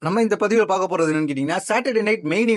நம்ம இந்த பதிவில் பார்க்க போறது என்னன்னு கேட்டீங்கன்னா, சாட்டர்டே நைட் மெயின்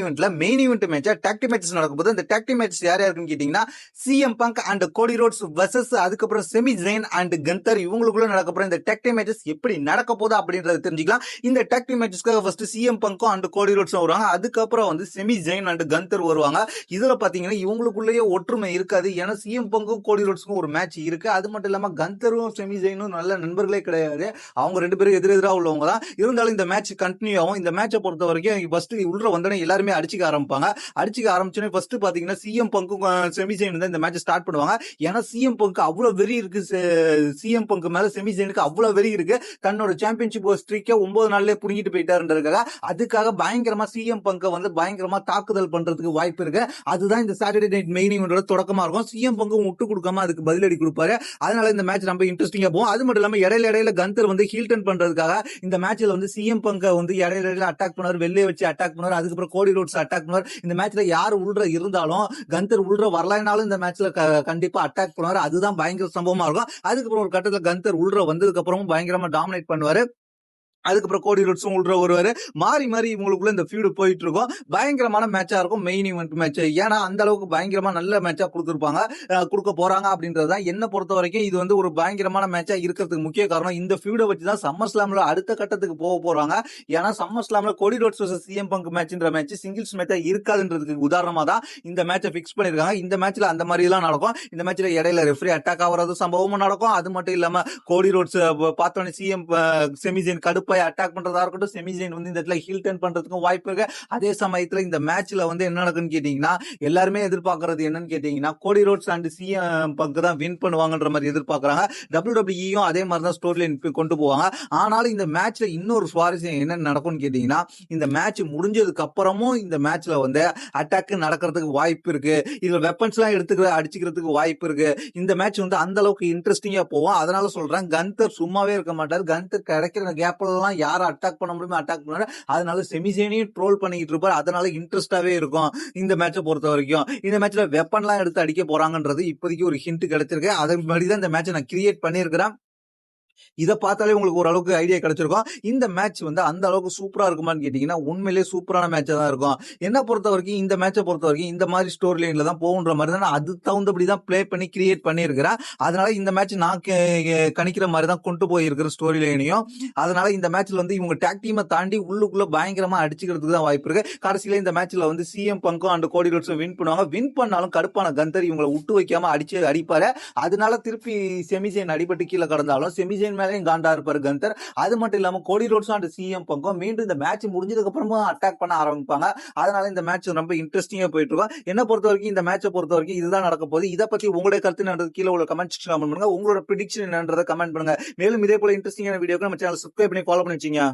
ஈவென்ட் மேட்சா டாக் டீம் மேட்சஸ் நடக்கும்போது அந்த டாக் டீம் மேட்சஸ் யார் யாருக்குன்னு கேட்டீங்கன்னா, CM Punk and Cody Rhodes versus அதுக்கப்புறம் செமி ஜெயின் அண்ட் கந்தர் இவங்களுக்குள்ள நடக்க போற இந்த டாக் டீம் மேட்சஸ் எப்படி நடக்க போகுது அப்படின்றத தெரிஞ்சுக்கலாம். இந்த டாக் டீம் மேட்சஸ்க்காக ஃபர்ஸ்ட் சிஎம் பங்கும் அண்ட் கோடி ரோட்ஸும் வருவாங்க. அதுக்கப்புறம் வந்து செமி ஜெயின் அண்ட் கந்தர் வருவாங்க. இதுல பாத்தீங்கன்னா இவங்களுக்குள்ளேயே ஒற்றுமை இருக்காது. ஏன்னா சிஎம் பங்கும் கோடி ரோட்ஸுக்கும் ஒரு மேட்ச் இருக்கு. அது மட்டும் இல்லாம கந்தரும் செமி ஜெயினும் நல்ல நண்பர்களே கிடையாது. அவங்க ரெண்டு பேரும் எதிரெதிராக உள்ளவங்க தான். இருந்தாலும் இந்த மேட்ச் கண்டினியூ ஆகும். இந்த மேட்சை பொறுத்த வரைக்கும் ஃபர்ஸ்ட் உள்ள வந்தோடனே எல்லாருமே அடிச்சுக்க ஆரம்பிப்பாங்க. அடிச்சுக்க ஆரம்பிச்சோடனே ஃபர்ஸ்ட் பாத்தீங்கன்னா சிஎம் பங்கும் செமி ஜெயின் தான் இந்த மேட்ச் ஸ்டார்ட் பண்ணுவாங்க. ஏன்னா சிஎம் பங்கு அவ்வளவு வெறி இருக்கு. சிஎம் பங்கு மேல செமி ஜெயினுக்கு அவ்வளவு வெறி இருக்கு. தன்னோட சாம்பியன்ஷிப் ஸ்ட்ரீக்கை 9 நாள்லயே புரிஞ்சிட்டு போயிட்டாருன்றதுக்காக அதுக்காக பயங்கரமா சிஎம் பங்கை வந்து பயங்கரமா தாக்குதல் பண்றதுக்கு வாய்ப்பு இருக்கு. அதுதான் இந்த சாட்டர்டே நைட் மெயின் ஈவென்ட்டோட தொடக்கமா இருக்கும். சிஎம் பங்கு விட்டு கொடுக்காம அதுக்கு பதிலடி கொடுப்பாரு. அதனால இந்த மேட்ச் ரொம்ப இன்ட்ரெஸ்டிங்கா போகும். அது மட்டும் இல்லாம இடையில கந்தர் வந்து ஹீல்டன் பண்றதுக்காக இந்த மேட்ச்ல வந்து சிஎம் பங்க வந்து இடையில அட்டாக் பண்ணுவார், வெளியே வச்சு அட்டாக் பண்ணுவார், அதுக்கப்புறம் கோடி ரோட்ஸ் அட்டாக் பண்ணுவார். இந்த மேட்ச்ல யாரு உள்ற இருந்தாலும் கந்தர் உள்ற வரலைனாலும் இந்த மேட்ச்ல கண்டிப்பா அட்டாக் பண்ணுவார். அதுதான் பயங்கர சம்பவமா இருக்கும். அதுக்கப்புறம் ஒரு கட்டத்துல கந்தர் உள்ற வந்ததுக்கு அப்புறமும் பயங்கரமா டாமினேட் பண்ணுவாரு. அதுக்கப்புறம் கோடி ரோட்ஸும் உள்ள வருவாரு. மாறி மாறி இவங்களுக்குள்ள இந்த ஃபீடு போயிட்டு இருக்கும். பயங்கரமான மேட்சா இருக்கும் மெயின் ஈவென்ட் மேட்ச். ஏன்னா அந்த அளவுக்கு பயங்கரமா நல்ல மேட்சா கொடுத்துருப்பாங்க, கொடுக்க போறாங்க அப்படின்றதுதான் என்ன பொறுத்த வரைக்கும் இது வந்து ஒரு பயங்கரமான மேட்சா இருக்கிறதுக்கு முக்கிய காரணம். இந்த ஃபீடை வச்சுதான் சம்மர் ஸ்லாம்ல அடுத்த கட்டத்துக்கு போக போறாங்க. ஏன்னா சம்மர் ஸ்லாம்ல Cody Rhodes versus CM Punk மேட்ச்ன்ற மேட்ச் சிங்கிள்ஸ் மேட்சா இருக்காதுன்றதுக்கு உதாரணமா தான் இந்த மேட்சை பிக்ஸ் பண்ணிருக்காங்க. இந்த மேட்ச்ல அந்த மாதிரி எல்லாம் நடக்கும். இந்த மேட்ச்ல இடையில ரெஃப்ரி அட்டாக் ஆகிறது சம்பவமும் நடக்கும். அது மட்டும் இல்லாம கோடி ரோட்ஸ் பார்த்தோன்னே சிஎம் செமிஜெயின் கடுப்பா அட்டாக் பண்றதா இருக்கட்டும், செமிஜெயின் வந்து இந்த இடத்துல ஹீல் டர்ன் பண்றதுக்கும் வாய்ப்பு இருக்கு. அதே சமயத்துல இந்த மேட்ச்ல வந்து என்ன நடக்குன்னு கேட்டீங்கன்னா, எல்லாருமே எதிர்பார்க்கறது என்னன்னு கேட்டீங்கன்னா, கோடி ரோட்ஸ் அண்ட் சிஎம் பங்க் தான் வின் பண்ணுவாங்கன்ற மாதிரி எதிர்பார்க்கறாங்க. WWE அதே மாதிரி தான் ஸ்டோரி லைன் கொண்டு போவாங்க. ஆனாலும் இந்த மேட்ச்ல இன்னொரு சுவாரஸ்யம் என்ன நடக்கும்னு கேட்டீங்கன்னா, இந்த மேட்ச் முடிஞ்சதுக்கு அப்புறமும் இந்த மேட்ச்ல வந்து அட்டாக் நடக்கிறதுக்கு வாய்ப்பு இருக்கு. இதுல வெப்பன்ஸ் எல்லாம் அடிச்சுக்கிறதுக்கு வாய்ப்பு இருக்கு. இந்த மேட்ச் வந்து அந்த அளவுக்கு இன்ட்ரெஸ்டிங்கா போகும். அதனால சொல்றேன், கந்தர் சும்மாவே இருக்க மாட்டார். கந்தர் கிடைக்கிற கேப்ல எல்லாம் யாரை அட்டாக் பண்ண முடியுமோ அட்டாக் பண்ணுவாரு. அதனால செமிஜெயினையும் ட்ரோல் பண்ணிட்டு இருப்பாரு. அதனால இன்ட்ரெஸ்டாவே இருக்கும் இந்த மேட்சை பொறுத்த வரைக்கும். இந்த மேட்ச்ல வெப்பன்லாம் எடுத்து அடிக்க போறாங்கன்றது இப்போதைக்கு ஒரு ஹிண்ட் கிடைச்சிருக்கு. அதன் மாதிரிதான் இந்த மேட்சை நான் கிரியேட் பண்ணியிருக்கிறேன். இதை பார்த்தாலே உங்களுக்கு ஓரளவுக்கு ஐடியா கிடைச்சிருக்கும். இந்த மேட்ச் வந்து அந்த அளவுக்கு சூப்பரா இருக்குமான்னு கேட்டீங்கன்னா, உண்மையிலேயே சூப்பரான மேட்சா தான் இருக்கும். என்ன பொறுத்த வரைக்கும் இந்த மேட்சை பொறுத்த வரைக்கும் இந்த மாதிரி ஸ்டோரி லைன்ல தான் போகுன்ற மாதிரி தான் அது தகுந்தபடி தான் பிளே பண்ணி கிரியேட் பண்ணியிருக்கிறேன். அதனால இந்த மேட்ச் நான் கணிக்கிற மாதிரி தான் கொண்டு போயிருக்கிற ஸ்டோரி லைனையும். அதனால இந்த மேட்ச்ல வந்து இவங்க டாக் டீமை தாண்டி உள்ளுக்குள்ள பயங்கரமா அடிச்சுக்கிறதுக்கு தான் வாய்ப்பு இருக்கு. கடைசியில இந்த மேட்ச்ல வந்து சிஎம் பங்கும் அண்ட் கோடி ரோட்ஸும் வின் பண்ணுவாங்க. வின் பண்ணாலும் கடுப்பான கந்தர் இவங்களை விட்டு வைக்காம அடிப்பாரு. அதனால திருப்பி செமிஜெயின் அடிபட்டு கீழே கடந்தாலும் செமிஜெயின் மேலேயும் காண்டா இருப்பாரு கந்தர். அது மட்டும் இல்லாம கோடி ரோட்ஸும் அண்ட் சிஎம் பங்கும் மீண்டும் இந்த மேட்ச் முடிஞ்சதுக்கு அப்புறமா அட்டாக் பண்ண ஆரம்பிப்பாங்க. அதனால இந்த மேட்ச் ரொம்ப இன்ட்ரெஸ்டிங்கா போயிட்டு இருக்கும். என்ன பொறுத்த வரைக்கும் இந்த மேட்சை பொறுத்த வரைக்கும் இதுதான் நடக்க போகுது. இதை பத்தி உங்களுடைய கருத்து என்னன்றது கீழே உள்ள கமெண்ட் செக்ஷன் கமெண்ட் பண்ணுங்க. உங்களோட ப்ரெடிக்ஷன் என்னன்றதை கமெண்ட் பண்ணுங்க. மேலும் இதே போல இன்ட்ரெஸ்டிங்கான வீடியோக்கு நம்ம சேனல் சப்ஸ்கிரைப் பண்ணி ஃபாலோ பண்ணி வச்சுங்க.